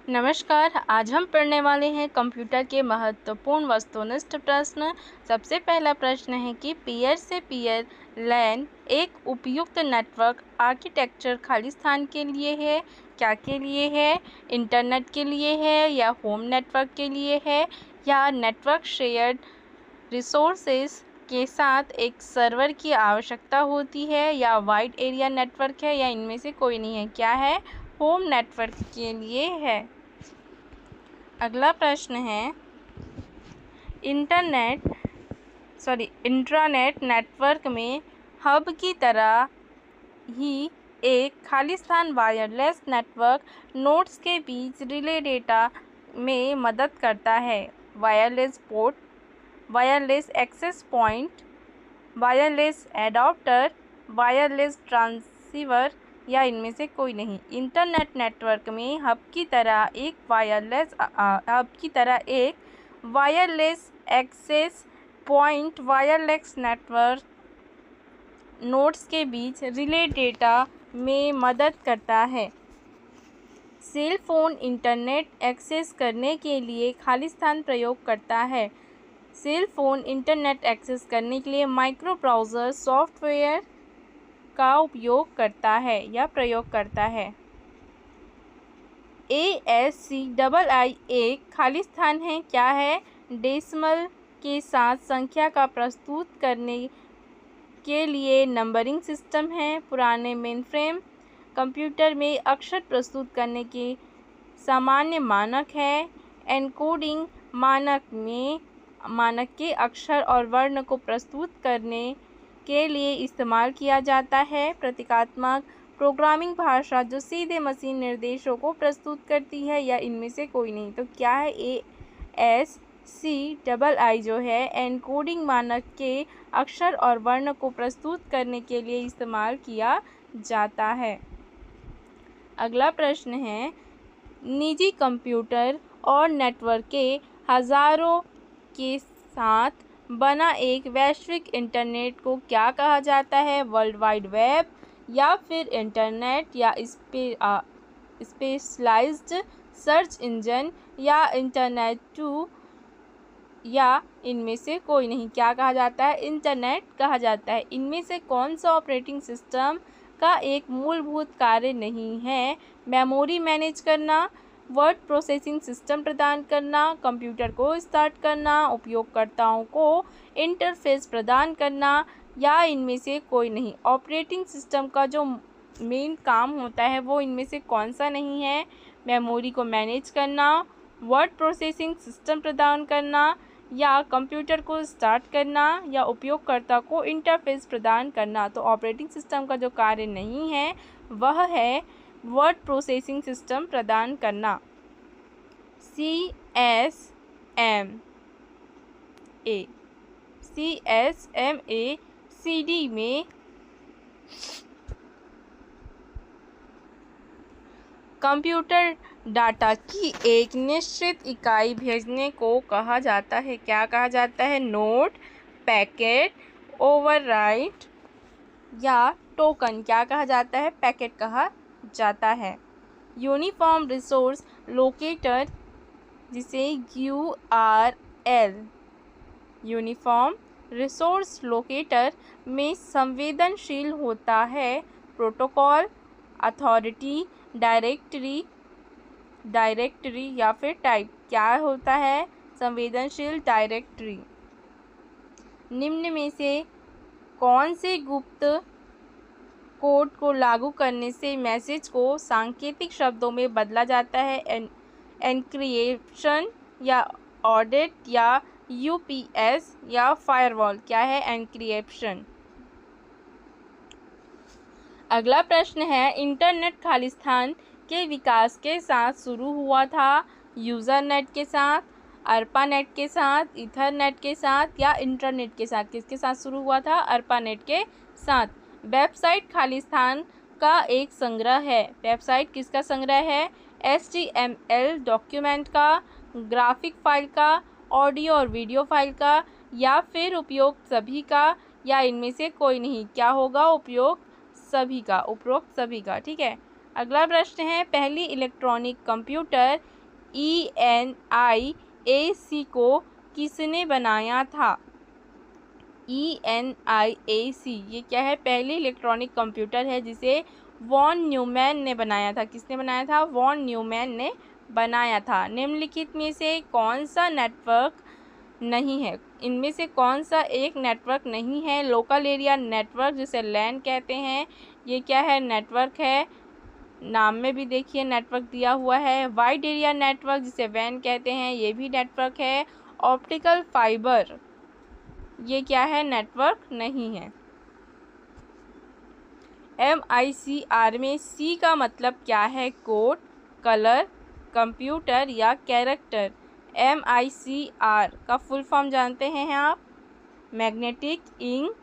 नमस्कार। आज हम पढ़ने वाले हैं कंप्यूटर के महत्वपूर्ण वस्तुनिष्ठ प्रश्न। सबसे पहला प्रश्न है कि पीयर से पीयर लैन एक उपयुक्त नेटवर्क आर्किटेक्चर खालिस्तान के लिए है। क्या के लिए है? इंटरनेट के लिए है या होम नेटवर्क के लिए है या नेटवर्क शेयर्ड रिसोर्सेज के साथ एक सर्वर की आवश्यकता होती है या वाइड एरिया नेटवर्क है या इनमें से कोई नहीं है। क्या है? होम नेटवर्क के लिए है। अगला प्रश्न है इंट्रानेट नेटवर्क में हब की तरह ही एक खालिस्तान वायरलेस नेटवर्क नोड्स के बीच रिले डेटा में मदद करता है। Wireless port, wireless access point, wireless adapter, wireless transceiver या इनमें से कोई नहीं। इंटरनेट नेटवर्क में हब की तरह एक wireless access point wireless network nodes के बीच रिले डेटा में मदद करता है। सेल फोन इंटरनेट एक्सेस करने के लिए खालिस्तान प्रयोग करता है। सेल फोन इंटरनेट एक्सेस करने के लिए माइक्रो ब्राउज़र सॉफ्टवेयर का उपयोग करता है या प्रयोग करता है। ASCII एक खालिस्तान है। क्या है? डेसिमल के साथ संख्या का प्रस्तुत करने के लिए नंबरिंग सिस्टम है। पुराने मेनफ्रेम कंप्यूटर में अक्षर प्रस्तुत करने के सामान्य मानक है। एन्कोडिंग मानक के अक्षर और वर्ण को प्रस्तुत करने के लिए इस्तेमाल किया जाता है। प्रतीकात्मक प्रोग्रामिंग भाषा जो सीधे मशीन निर्देशों को प्रस्तुत करती है या इनमें से कोई नहीं। तो क्या है? ASCII जो है एन्कोडिंग मानक के अक्षर और वर्ण को प्रस्तुत करने के लिए इस्तेमाल किया जाता है। अगला प्रश्न है निजी कंप्यूटर और नेटवर्क के हजारों के साथ बना एक वैश्विक इंटरनेट को क्या कहा जाता है? वर्ल्ड वाइड वेब या फिर इंटरनेट या स्पेशलाइज्ड सर्च इंजन या इंटरनेट टू या इनमें से कोई नहीं। क्या कहा जाता है? इंटरनेट कहा जाता है। इनमें से कौन सा ऑपरेटिंग सिस्टम का एक मूलभूत कार्य नहीं है? मेमोरी मैनेज करना, वर्ड प्रोसेसिंग सिस्टम प्रदान करना, कंप्यूटर को स्टार्ट करना, उपयोगकर्ताओं को इंटरफेस प्रदान करना या इनमें से कोई नहीं। ऑपरेटिंग सिस्टम का जो मेन काम होता है वो इनमें से कौन सा नहीं है? मेमोरी को मैनेज करना, वर्ड प्रोसेसिंग सिस्टम प्रदान करना या कंप्यूटर को स्टार्ट करना या उपयोगकर्ता को इंटरफेस प्रदान करना। तो ऑपरेटिंग सिस्टम का जो कार्य नहीं है वह है वर्ड प्रोसेसिंग सिस्टम प्रदान करना। CSMA CD में कंप्यूटर डाटा की एक निश्चित इकाई भेजने को कहा जाता है। क्या कहा जाता है? नोट, पैकेट, ओवरराइट या टोकन। क्या कहा जाता है? पैकेट कहा जाता है। यूनिफॉर्म रिसोर्स लोकेटर जिसे URL यूनिफॉर्म रिसोर्स लोकेटर में संवेदनशील होता है। प्रोटोकॉल, अथॉरिटी, डायरेक्टरी या फिर टाइप। क्या होता है? संवेदनशील डायरेक्टरी। निम्न में से कौन से गुप्त कोड को लागू करने से मैसेज को सांकेतिक शब्दों में बदला जाता है? एन्क्रिप्शन या ऑडिट या UPS या फायरवॉल। क्या है? एन्क्रिप्शन। अगला प्रश्न है इंटरनेट खालिस्तान के विकास के साथ शुरू हुआ था। यूज़रनेट के साथ, अर्पानेट के साथ, ईथरनेट के साथ या इंटरनेट के साथ। किसके साथ शुरू हुआ था? अर्पानेट के साथ। वेबसाइट खालिस्तान का एक संग्रह है। वेबसाइट किसका संग्रह है? HTML डॉक्यूमेंट का, ग्राफिक फाइल का, ऑडियो और वीडियो फाइल का या फिर उपयोग सभी का या इनमें से कोई नहीं। क्या होगा? उपरोक्त सभी का। ठीक है। अगला प्रश्न है, पहली इलेक्ट्रॉनिक कंप्यूटर ENIAC को किसने बनाया था? ENIAC ये क्या है? पहली इलेक्ट्रॉनिक कंप्यूटर है जिसे वॉन न्यूमैन ने बनाया था। किसने बनाया था? वॉन न्यूमैन ने बनाया था। निम्नलिखित में से कौन सा नेटवर्क नहीं है? इनमें से कौन सा एक नेटवर्क नहीं है? लोकल एरिया नेटवर्क जिसे लैन कहते हैं, ये क्या है? नेटवर्क है। नाम में भी देखिए नेटवर्क दिया हुआ है। वाइड एरिया नेटवर्क जिसे वैन कहते हैं, ये भी नेटवर्क है। ऑप्टिकल फाइबर ये क्या है? नेटवर्क नहीं है। MICR में C का मतलब क्या है? कोड, कलर, कंप्यूटर या कैरेक्टर। MICR का फुल फॉर्म जानते हैं आप? Magnetic ink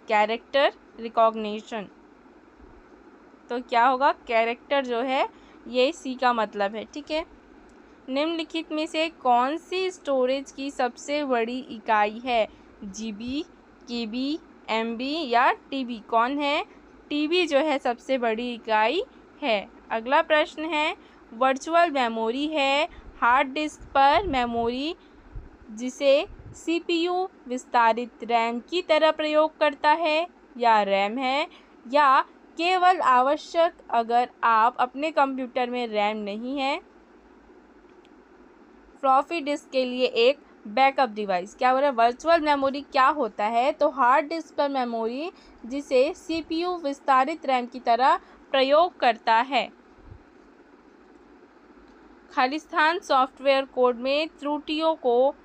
character recognition. तो क्या होगा? कैरेक्टर जो है ये C का मतलब है। ठीक है। निम्नलिखित में से कौन सी स्टोरेज की सबसे बड़ी इकाई है? GB, KB, MB या TB? कौन है? TB जो है सबसे बड़ी इकाई है। अगला प्रश्न है, वर्चुअल मेमोरी है हार्ड डिस्क पर मेमोरी जिसे CPU विस्तारित रैम की तरह प्रयोग करता है, या रैम है, या केवल आवश्यक अगर आप अपने कंप्यूटर में रैम नहीं है। फ्लॉपी डिस्क के लिए एक बैकअप डिवाइस। क्या हो रहा है? वर्चुअल मेमोरी क्या होता है? तो हार्ड डिस्क पर मेमोरी जिसे CPU विस्तारित रैम की तरह प्रयोग करता है। खालिस्तान सॉफ्टवेयर कोड में त्रुटियों को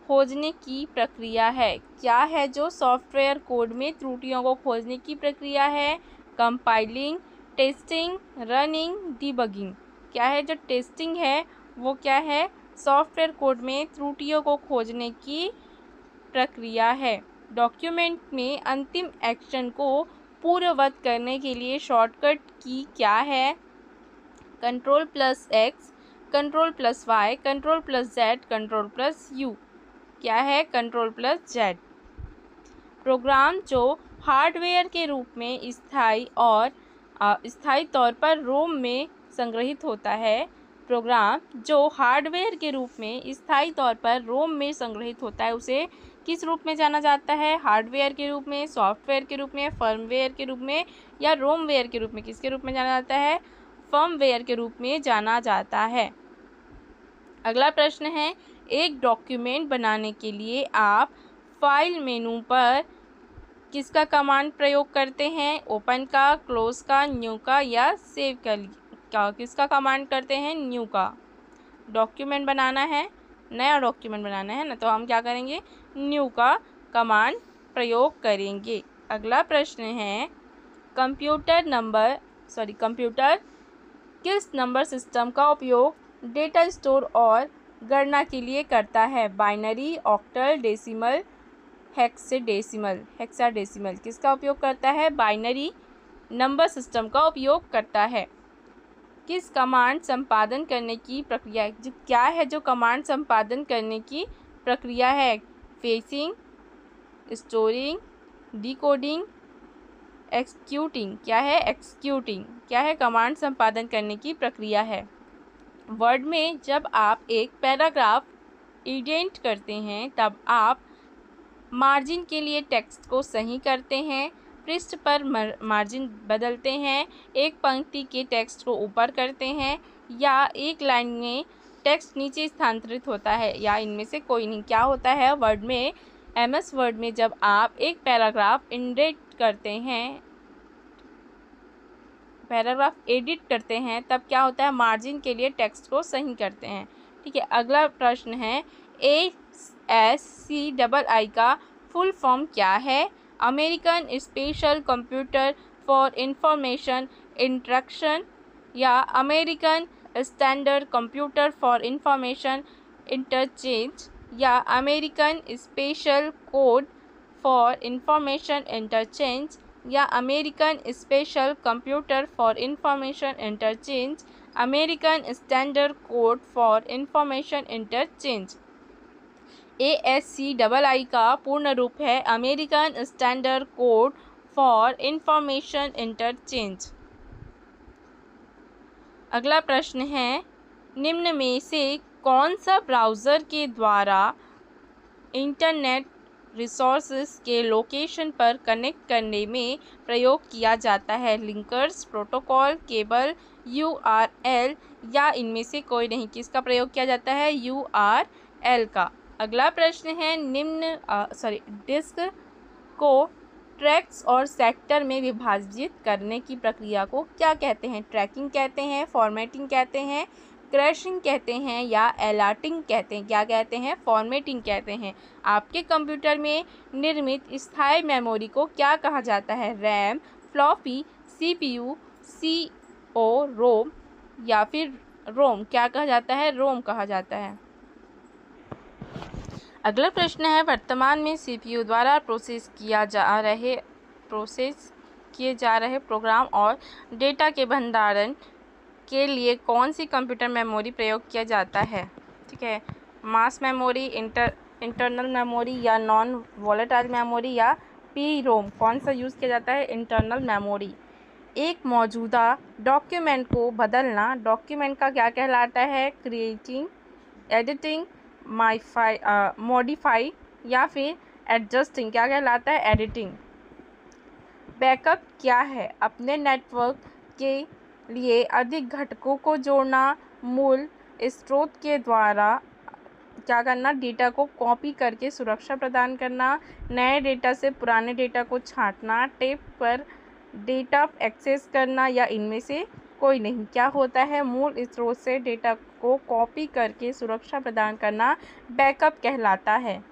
खोजने की प्रक्रिया है। क्या है जो सॉफ्टवेयर कोड में त्रुटियों को खोजने की प्रक्रिया है? Compiling, testing, running, debugging. क्या है? जो टेस्टिंग है वो क्या है? सॉफ्टवेयर कोड में त्रुटियों को खोजने की प्रक्रिया है। डॉक्यूमेंट में अंतिम एक्शन को पूर्ववत करने के लिए शॉर्टकट की क्या है? Ctrl+X, Ctrl+Y, Ctrl+Z, Ctrl+U। क्या है? Ctrl+Z। प्रोग्राम जो हार्डवेयर के रूप में स्थायी तौर पर रोम में संग्रहित होता है। प्रोग्राम जो हार्डवेयर के रूप में स्थायी तौर पर रोम में संग्रहित होता है उसे किस रूप में जाना जाता है? हार्डवेयर के रूप में, सॉफ्टवेयर के रूप में, फर्मवेयर के रूप में या रोमवेयर के रूप में? किसके रूप में जाना जाता है? फर्मवेयर के रूप में जाना जाता है। अगला प्रश्न है, एक डॉक्यूमेंट बनाने के लिए आप फाइल मेनू पर किसका कमांड प्रयोग करते हैं? ओपन का, क्लोज का, न्यू का या सेव का? किसका कमांड करते हैं? न्यू का। डॉक्यूमेंट बनाना है, नया डॉक्यूमेंट बनाना है ना, तो हम क्या करेंगे? न्यू का कमांड प्रयोग करेंगे। अगला प्रश्न है, कंप्यूटर किस नंबर सिस्टम का उपयोग डेटा स्टोर और गणना के लिए करता है? Binary, octal, decimal, hexadecimal. किसका उपयोग करता है? बाइनरी नंबर सिस्टम का उपयोग करता है। किस कमांड संपादन करने की प्रक्रिया जो क्या है? जो कमांड संपादन करने की प्रक्रिया है? Fetching, storing, decoding, executing. क्या है? एक्सक्यूटिंग। क्या है? कमांड संपादन करने की प्रक्रिया है। वर्ड में जब आप एक पैराग्राफ इंडेंट करते हैं तब आप मार्जिन के लिए टेक्स्ट को सही करते हैं, पृष्ठ पर मार्जिन बदलते हैं, एक पंक्ति के टेक्स्ट को ऊपर करते हैं, या एक लाइन में टेक्स्ट नीचे स्थानांतरित होता है, या इनमें से कोई नहीं। क्या होता है वर्ड में? MS वर्ड में जब आप एक पैराग्राफ एडिट करते हैं तब क्या होता है? मार्जिन के लिए टेक्स्ट को सही करते हैं। ठीक है। अगला प्रश्न है, ASCII का फुल फॉर्म क्या है? American special computer for information interaction, या American standard computer for information interchange, या American special code for information interchange, या American special computer for information interchange, American standard code for information interchange. ASCII का पूर्ण रूप है American standard code for information interchange. अगला प्रश्न है, निम्न में से कौन सा ब्राउज़र के द्वारा इंटरनेट रिसोर्सेज के लोकेशन पर कनेक्ट करने में प्रयोग किया जाता है? लिंकर्स, प्रोटोकॉल, केबल, यूआरएल या इनमें से कोई नहीं? किसका प्रयोग किया जाता है? यूआरएल का। अगला प्रश्न है, डिस्क को ट्रैक्स और सेक्टर में विभाजित करने की प्रक्रिया को क्या कहते हैं? ट्रैकिंग कहते हैं, फॉर्मेटिंग कहते हैं, क्रैशिंग कहते हैं या एलार्टिंग कहते हैं? क्या कहते हैं? फॉर्मेटिंग कहते हैं। आपके कंप्यूटर में निर्मित स्थायी मेमोरी को क्या कहा जाता है? रैम, फ्लॉपी, सीपीयू, सीओ रोम या फिर रोम? क्या कहा जाता है? रोम कहा जाता है। अगला प्रश्न है, वर्तमान में सीपीयू द्वारा प्रोसेस किए जा रहे प्रोग्राम और डेटा के भंडारण के लिए कौन सी कंप्यूटर मेमोरी प्रयोग किया जाता है? ठीक है, मास मेमोरी, इंटरनल मेमोरी या नॉन वॉलेटाइल मेमोरी या पी रोम? कौन सा यूज़ किया जाता है? Internal memory. एक मौजूदा डॉक्यूमेंट को बदलना डॉक्यूमेंट का क्या कहलाता है? क्रिएटिंग, एडिटिंग, मॉडिफाई या फिर एडजस्टिंग? क्या कहलाता है? एडिटिंग। बैकअप क्या है? अपने नेटवर्क के लिए अधिक घटकों को जोड़ना, मूल स्रोत के द्वारा क्या करना? डेटा को कॉपी करके सुरक्षा प्रदान करना, नए डेटा से पुराने डेटा को छांटना, टेप पर डेटा एक्सेस करना या इनमें से कोई नहीं? क्या होता है? मूल स्रोत से डेटा को कॉपी करके सुरक्षा प्रदान करना बैकअप कहलाता है।